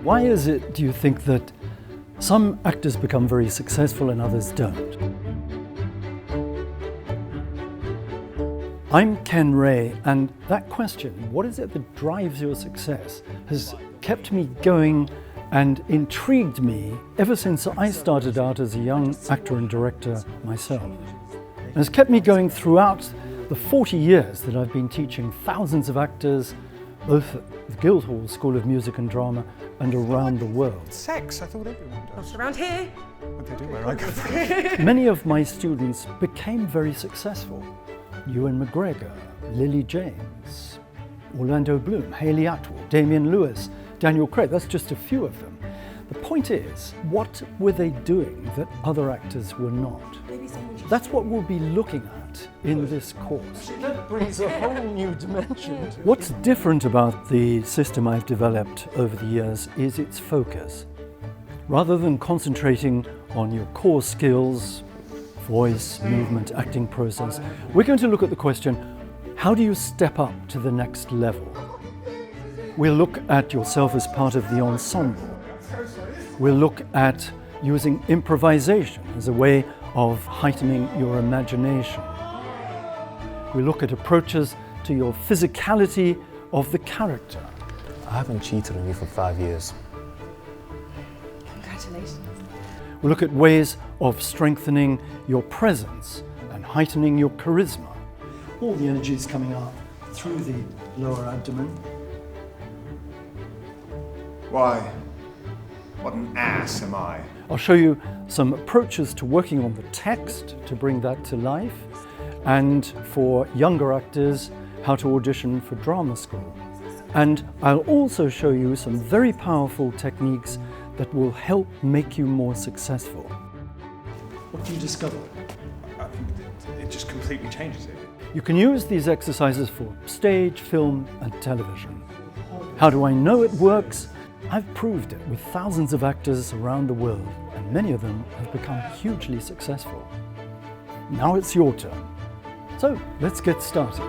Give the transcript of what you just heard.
Why is it, do you think, that some actors become very successful and others don't? I'm Ken Ray, and that question, what is it that drives your success, has kept me going and intrigued me ever since I started out as a young actor and director myself. And has kept me going throughout the 40 years that I've been teaching thousands of actors, both at the Guildhall School of Music and Drama and around the world. Sex, I thought everyone does. Around here. What they do where I go from. Many of my students became very successful. Ewan McGregor, Lily James, Orlando Bloom, Hayley Atwell, Damian Lewis, Daniel Craig, that's just a few of them. The point is, what were they doing that other actors were not? That's what we'll be looking at in this course. That brings a whole new dimension. What's different about the system I've developed over the years is its focus. Rather than concentrating on your core skills, voice, movement, acting process, we're going to look at the question, how do you step up to the next level? We'll look at yourself as part of the ensemble. We'll look at using improvisation as a way of heightening your imagination. We'll look at approaches to your physicality of the character. I haven't cheated on you for 5 years. Congratulations. We'll look at ways of strengthening your presence and heightening your charisma. All the energy is coming up through the lower abdomen. Why? What an ass am I? I'll show you some approaches to working on the text to bring that to life, and for younger actors, how to audition for drama school. And I'll also show you some very powerful techniques that will help make you more successful. What do you discover? I think it just completely changes it. You can use these exercises for stage, film, and television. How do I know it works? I've proved it with thousands of actors around the world, and many of them have become hugely successful. Now it's your turn. So let's get started.